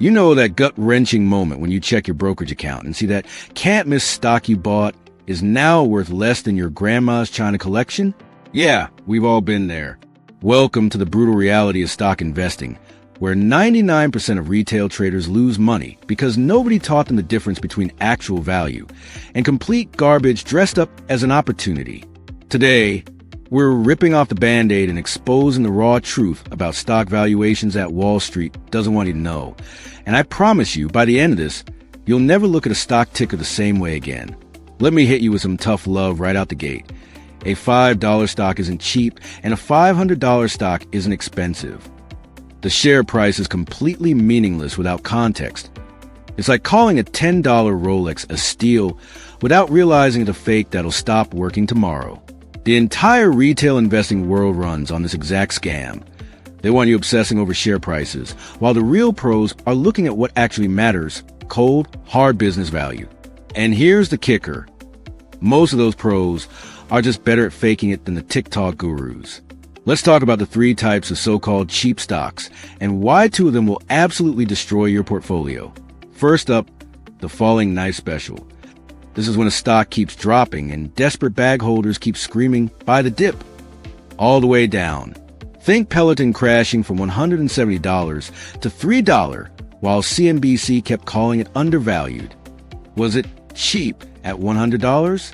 You know that gut-wrenching moment when you check your brokerage account and see that can't-miss stock you bought is now worth less than your grandma's China collection? Yeah, we've all been there. Welcome to the brutal reality of stock investing, where 99% of retail traders lose money because nobody taught them the difference between actual value and complete garbage dressed up as an opportunity. Today, we're ripping off the Band-Aid and exposing the raw truth about stock valuations that Wall Street doesn't want you to know. And I promise you, by the end of this, you'll never look at a stock ticker the same way again. Let me hit you with some tough love right out the gate. A $5 stock isn't cheap, and a $500 stock isn't expensive. The share price is completely meaningless without context. It's like calling a $10 Rolex a steal without realizing it's a fake that'll stop working tomorrow. The entire retail investing world runs on this exact scam. They want you obsessing over share prices, while the real pros are looking at what actually matters: cold, hard business value. And here's the kicker. Most of those pros are just better at faking it than the TikTok gurus. Let's talk about the three types of so-called cheap stocks and why two of them will absolutely destroy your portfolio. First up, the falling knife special. This is when a stock keeps dropping and desperate bag holders keep screaming, "Buy the dip," all the way down. Think Peloton crashing from $170 to $3 while CNBC kept calling it undervalued. Was it cheap at $100?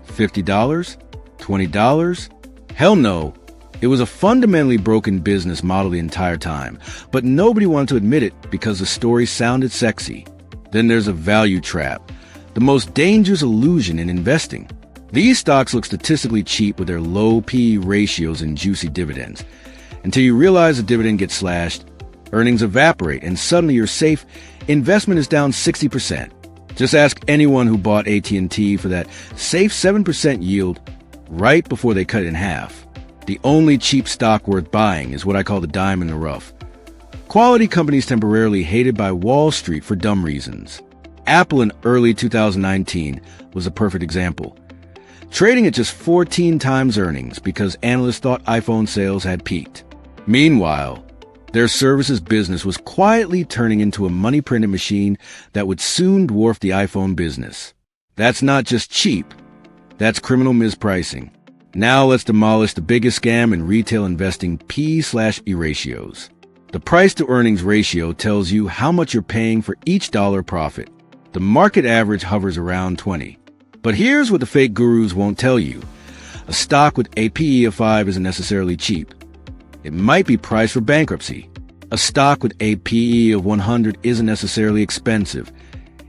$50? $20? Hell no. It was a fundamentally broken business model the entire time, but nobody wanted to admit it because the story sounded sexy. Then there's a value trap, the most dangerous illusion in investing. These stocks look statistically cheap with their low PE ratios and juicy dividends. Until you realize the dividend gets slashed, earnings evaporate, and suddenly your safe investment is down 60%. Just ask anyone who bought AT&T for that safe 7% yield right before they cut it in half. The only cheap stock worth buying is what I call the dime in the rough. Quality companies temporarily hated by Wall Street for dumb reasons. Apple in early 2019 was a perfect example. Trading at just 14 times earnings because analysts thought iPhone sales had peaked. Meanwhile, their services business was quietly turning into a money-printing machine that would soon dwarf the iPhone business. That's not just cheap. That's criminal mispricing. Now let's demolish the biggest scam in retail investing, P/E ratios. The price-to-earnings ratio tells you how much you're paying for each dollar profit. The market average hovers around 20. But here's what the fake gurus won't tell you. A stock with a PE of 5 isn't necessarily cheap. It might be priced for bankruptcy. A stock with a PE of 100 isn't necessarily expensive.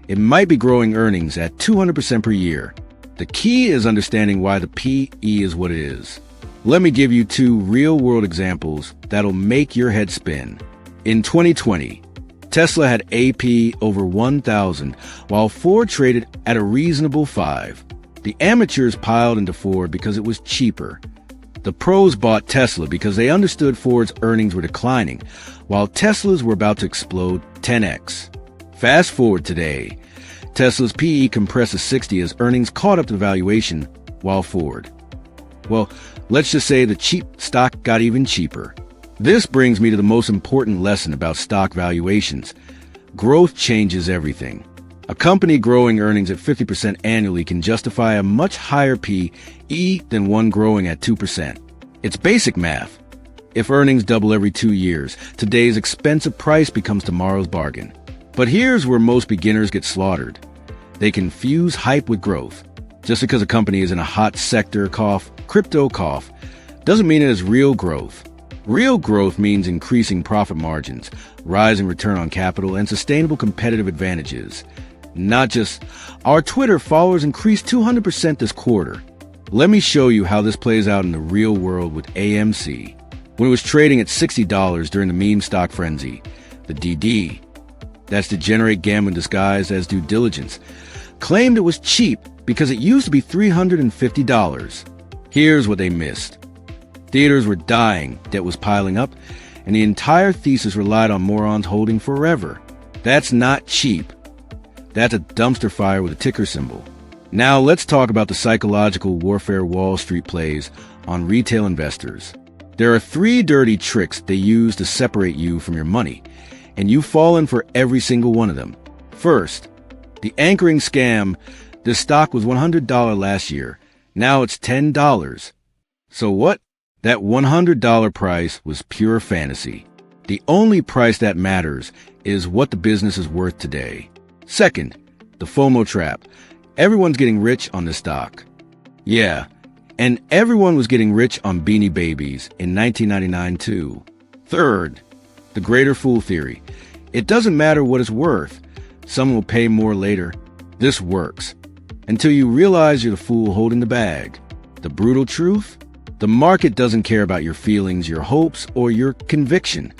It might be growing earnings at 200% per year. The key is understanding why the PE is what it is. Let me give you two real-world examples that'll make your head spin. In 2020, Tesla had a PE over 1,000, while Ford traded at a reasonable 5. The amateurs piled into Ford because it was cheaper. The pros bought Tesla because they understood Ford's earnings were declining, while Tesla's were about to explode 10x. Fast forward today, Tesla's PE compressed to 60 as earnings caught up to valuation, while Ford, well, let's just say the cheap stock got even cheaper. This brings me to the most important lesson about stock valuations. Growth changes everything. A company growing earnings at 50% annually can justify a much higher PE than one growing at 2%. It's basic math. If earnings double every 2 years, today's expensive price becomes tomorrow's bargain. But here's where most beginners get slaughtered. They confuse hype with growth. Just because a company is in a hot sector, crypto, doesn't mean it is real growth. Real growth means increasing profit margins, rising return on capital, and sustainable competitive advantages. Not just, our Twitter followers increased 200% this quarter. Let me show you how this plays out in the real world with AMC. When it was trading at $60 during the meme stock frenzy, the DD, that's degenerate gambling disguised as due diligence, claimed it was cheap because it used to be $350. Here's what they missed. Theaters were dying, debt was piling up, and the entire thesis relied on morons holding forever. That's not cheap. That's a dumpster fire with a ticker symbol. Now let's talk about the psychological warfare Wall Street plays on retail investors. There are 3 dirty tricks they use to separate you from your money, and you've fallen for every single one of them. First, the anchoring scam. This stock was $100 last year. Now it's $10. So what? That $100 price was pure fantasy. The only price that matters is what the business is worth today. Second, the FOMO trap. Everyone's getting rich on this stock. Yeah, and everyone was getting rich on Beanie Babies in 1999 too. Third, the greater fool theory. It doesn't matter what it's worth. Someone will pay more later. This works. Until you realize you're the fool holding the bag. The brutal truth? The market doesn't care about your feelings, your hopes, or your conviction.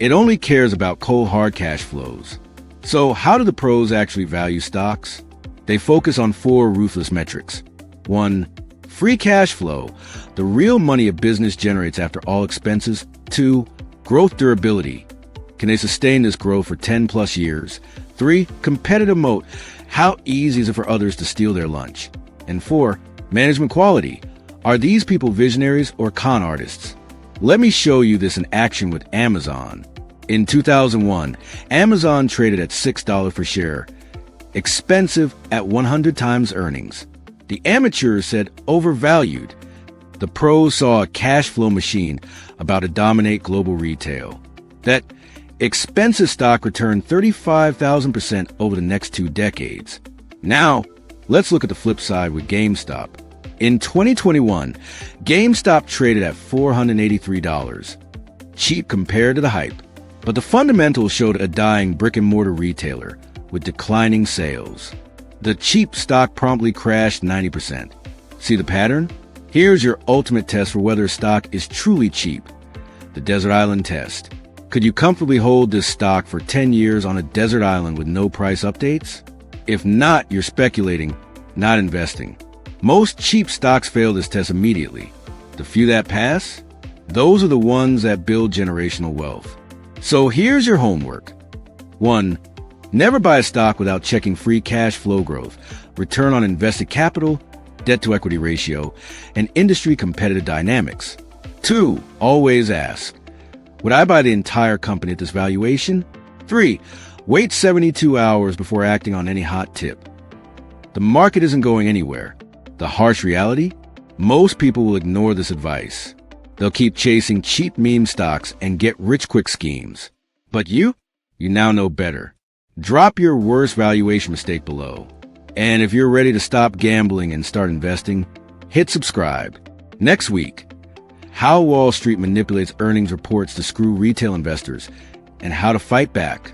It only cares about cold hard cash flows. So how do the pros actually value stocks? They focus on 4 ruthless metrics. 1. Free cash flow, the real money a business generates after all expenses. 2. Growth durability. Can they sustain this growth for 10 plus years? 3. Competitive moat. How easy is it for others to steal their lunch? And 4. Management quality. Are these people visionaries or con artists? Let me show you this in action with Amazon. In 2001, Amazon traded at $6 per share, expensive at 100 times earnings. The amateurs said overvalued. The pros saw a cash flow machine about to dominate global retail. That expensive stock returned 35,000% over the next 2 decades. Now, let's look at the flip side with GameStop. In 2021, GameStop traded at $483. Cheap compared to the hype. But the fundamentals showed a dying brick-and-mortar retailer with declining sales. The cheap stock promptly crashed 90%. See the pattern? Here's your ultimate test for whether a stock is truly cheap. The Desert Island Test. Could you comfortably hold this stock for 10 years on a desert island with no price updates? If not, you're speculating, not investing. Most cheap stocks fail this test immediately. The few that pass, those are the ones that build generational wealth. So here's your homework. 1. Never buy a stock without checking free cash flow growth, return on invested capital, debt-to-equity ratio, and industry competitive dynamics. 2. Always ask, would I buy the entire company at this valuation? 3. Wait 72 hours before acting on any hot tip. The market isn't going anywhere. The harsh reality? Most people will ignore this advice. They'll keep chasing cheap meme stocks and get-rich-quick schemes. But you now know better. Drop your worst valuation mistake below. And if you're ready to stop gambling and start investing, hit subscribe. Next week, how Wall Street manipulates earnings reports to screw retail investors and how to fight back.